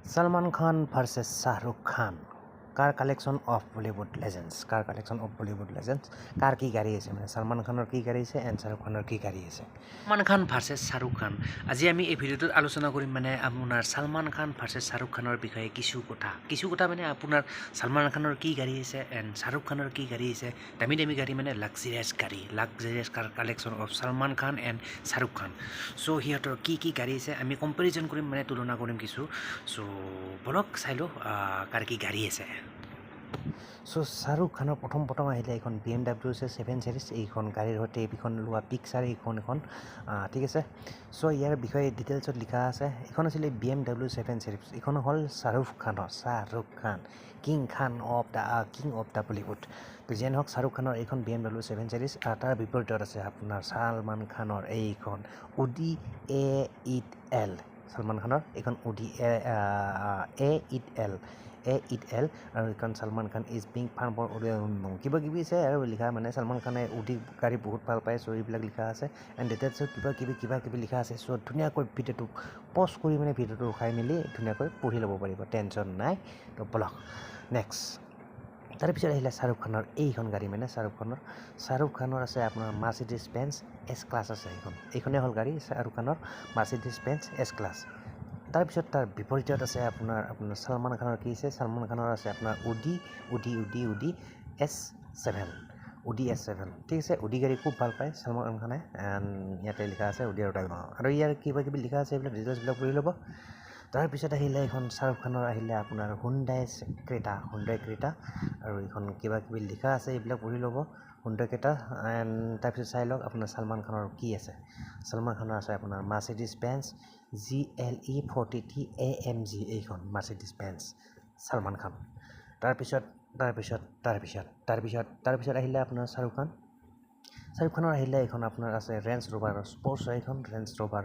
Salman Khan versus Shah Rukh Khan. Car collection of Bollywood legends car কি গাড়ী আছে মানে সলমান খানৰ কি গাড়ী আছে এণ্ড শ্বাহৰুখ খানৰ কি গাড়ী আছে সলমান খান ভাৰ্চেছ শ্বাহৰুখ খান আজি আমি এই ভিডিঅ'টোত আলোচনা কৰিম মানে আপোনাৰ সলমান খান ভাৰ্চেছ শ্বাহৰুখ খানৰ বিষয়ে কিছু কথা মানে আপোনাৰ সলমান খানৰ কি গাড়ী আছে এণ্ড শ্বাহৰুখ খানৰ কি গাড়ী আছে দামী গাড়ী মানে luxurious car collection of Salman Khan and Shahrukh Khan চ' সিহঁতৰ কি গাড়ী আছে আমি কম্পেৰিজন কৰিম মানে তুলনা কৰিম কিছু চ' বলক চাই লওঁ কাৰ কি গাড়ী আছে চ' শ্বাহৰুখ খানৰ প্ৰথম আহিলে এইখন BMW 7 Series এইখন গাড়ীৰ সৈতে এইখন লোৱা পিকচাৰ এখন ঠিক আছে চ' ইয়াৰ বিষয়ে ডিটেইলছত লিখা আছে এইখন আছিলে BMW 7 Series এইখন হ'ল Shahrukh Khan king of the Bollywood তো যেন হওক শ্বাহৰুখ খানৰ এইখন BMW 7 Series তাৰ বিপৰীতত আছে আপোনাৰ সলমান খানৰ এইখন Audi A8L সলমান খানৰ এইখন Audi A8L আৰু এইখন Salman Khan is being fun for কিবা কিবি আছে আৰু লিখা মানে সলমান খানে উডি গাড়ী বহুত ভাল পায় চ' এইবিলাক লিখা আছে এণ্ড ডিটেইলছত কিবা কিবি লিখা আছে চ' ধুনীয়াকৈ ভিডিঅ'টো পজ কৰি মানে ভিডিঅ'টো ৰখাই মেলি ধুনীয়াকৈ পঢ়ি ল'ব পাৰিব টেনশ্যন নাই তো বলক নেক্সট তাৰপিছত আহিলে শ্বাহৰুখ খানৰ এইখন গাড়ী মানে শ্বাহৰুখ খানৰ আছে আপোনাৰ মাৰ্চিডিজ বেঞ্জ এছ ক্লাছ আছে এইখনেই হ'ল গাড়ী শ্বাহৰুখ খানৰ মাৰ্চিডিজ বেঞ্জ এছ ক্লাছ তাৰপিছত তাৰ বিপৰীতত আছে আপোনাৰ সলমান খানৰ কি আছে সলমান খানৰ আছে আপোনাৰ Audi S7 ঠিক আছে Audi গাড়ী খুব ভাল পায় সলমান খানে এণ্ড ইয়াতে লিখা আছে Audi আৰু ইয়াৰ কিবা কিবি লিখা আছে এইবিলাক ডিটেইলছবিলাক পঢ়ি ল'ব তাৰপিছত আহিলে এইখন শ্বাহৰুখ খানৰ আহিলে আপোনাৰ হুণ্ডাই ক্ৰেটা আৰু এইখন কিবা কিবি লিখা আছে এইবিলাক পঢ়ি ল'ব হুণ্ডাই ক্ৰেটা এণ্ড তাৰপিছত চাই লওক আপোনাৰ সলমান খানৰ কি আছে সলমান খানৰ আছে আপোনাৰ মাৰ্চিডিজ বেঞ্জ GLE 43 AMG এইখন মাৰ্চিডিজ বেঞ্জ সলমান খান তাৰপিছত আহিলে আপোনাৰ শ্বাহৰুখ খানৰ আহিলে এইখন আপোনাৰ আছে ৰেঞ্জ ৰ'ভাৰ স্পৰ্টছ এইখন ৰেঞ্জ ৰ'ভাৰ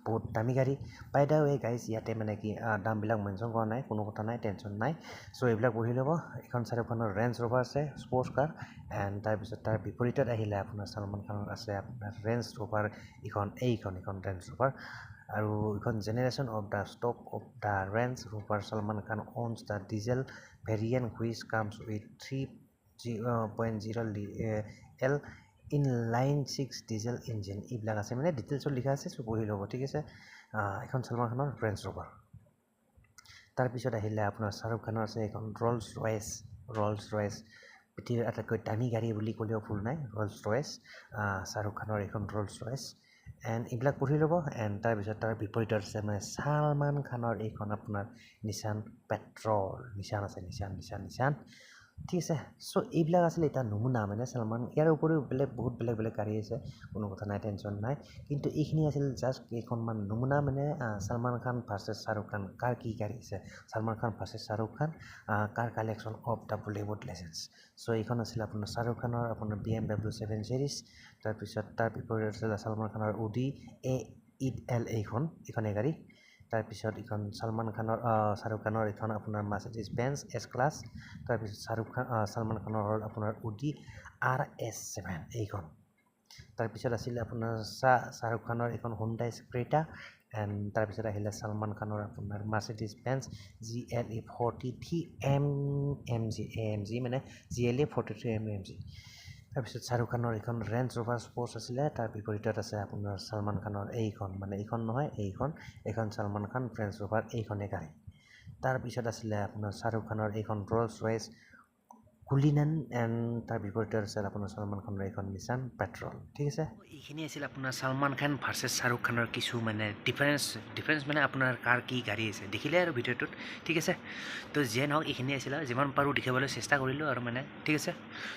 বহুত দামী গাড়ী বাই দা ৱে গাইজ ইয়াতে মানে কি দামবিলাক মেনশ্যন কৰা নাই কোনো কথা নাই টেনশ্যন নাই চ' এইবিলাক পঢ়ি ল'ব এইখন শ্বাহৰুখ খানৰ ৰেঞ্জ ৰ'ভাৰ আছে স্পৰ্টছ কাৰ এণ্ড তাৰপিছত তাৰ বিপৰীতত আহিলে আপোনাৰ সলমান খানৰ আছে আপোনাৰ ৰেঞ্জ ৰ'ভাৰ এইখন ৰেঞ্জ ৰ'ভাৰ আৰু এইখন generation of the stock of the range Rover Salman Khan owns the diesel variant which comes with 3.0L inline 6 diesel engine এইবিলাক আছে মানে ডিটেইলছত লিখা আছে চ' পঢ়ি ল'ব ঠিক আছে এইখন সলমান খানৰ ৰেঞ্জ ৰ'ভাৰ তাৰপিছত আহিলে আপোনাৰ শ্বাহৰুখ খানৰ আছে এইখন ৰল্ছ ৰয়েছ পৃথিৱীৰ আটাইতকৈ দামী গাড়ী বুলি ক'লেও ভুল নাই ৰল্ছ ৰয়েছ শ্বাহৰুখ খানৰ এইখন ৰল্ছ ৰয়েছ এণ্ড এইবিলাক পঢ়ি ল'ব এণ্ড তাৰপিছত তাৰ বিপৰীতত আছে মানে সলমান খানৰ এইখন আপোনাৰ নিছান পেট্ৰল নিছান ঠিক আছে চ' এইবিলাক আছিলে এটা নমুনা মানে সলমান ইয়াৰ উপৰিও বহুত বেলেগ গাড়ী আছে কোনো কথা নাই টেনশ্যন নাই কিন্তু এইখিনি আছিল জাষ্ট কেইখনমান নমুনা মানে সলমান খান ভাৰ্চেছ শ্বাহৰুখ খান কাৰ কি গাড়ী আছে Salman Khan versus Shahrukh Khan car collection of the Bollywood legends চ' এইখন আছিলে আপোনাৰ শ্বাহৰুখ খানৰ আপোনাৰ BMW 7 Series তাৰপিছত তাৰ বিপৰীত আছিলে সলমান খানৰ Audi A8L এইখনেই গাড়ী তাৰপিছত এইখন সলমান খানৰ শ্বাহৰুখ খানৰ এইখন আপোনাৰ মাৰ্চিডিজ বেঞ্জ এছ ক্লাছ তাৰপিছত সলমান খানৰ হ'ল আপোনাৰ Audi RS7 এইখন তাৰপিছত আছিলে আপোনাৰ শ্বাহৰুখ খানৰ এইখন হুণ্ডাই ক্ৰেটা এণ্ড তাৰপিছত আহিলে সলমান খানৰ আপোনাৰ মাৰ্চিডিজ বেঞ্জ GLE 43 AMG মানে GLE 43 AMG তাৰপিছত শ্বাহৰুখ খানৰ এইখন ৰেঞ্জ ৰ'ভাৰ স্পৰ্টছ আছিলে তাৰ বিপৰীতত আছে আপোনাৰ সলমান খানৰ এইখন সলমান খান ৰেঞ্জ ৰ'ভাৰ এইখনেই গাড়ী তাৰপিছত আছিলে আপোনাৰ শ্বাহৰুখ খানৰ এইখন ৰল্ছ ৰয়েছ কুলিনান এণ্ড তাৰ বিপৰীতত আছে আপোনাৰ সলমান খানৰ এইখন নিছান পেট্ৰল ঠিক আছে এইখিনি আছিল আপোনাৰ সলমান খান ভাৰ্চেছ শ্বাহৰুখ খানৰ কিছু মানে ডিফাৰেঞ্চ মানে আপোনাৰ কাৰ কি গাড়ী আছে দেখিলে আৰু ভিডিঅ'টোত ঠিক আছে তো যেন হওক এইখিনি আছিল আৰু যিমান পাৰোঁ দেখিবলৈ চেষ্টা কৰিলোঁ আৰু মানে ঠিক আছে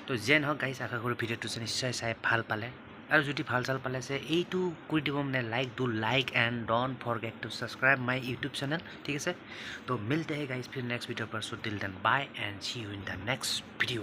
তো যেন হওক গাইজ আশা কৰোঁ ভিডিঅ'টো নিশ্চয় চাই ভাল পালে আৰু যদি ভাল পালে এইটো কৰি দিব মানে like and don't forget to subscribe my YouTube channel ঠিক আছে তো মিলতে হে গাইজ फिर नेक्स्ट वीडियो पर so till then bye and see you in the next video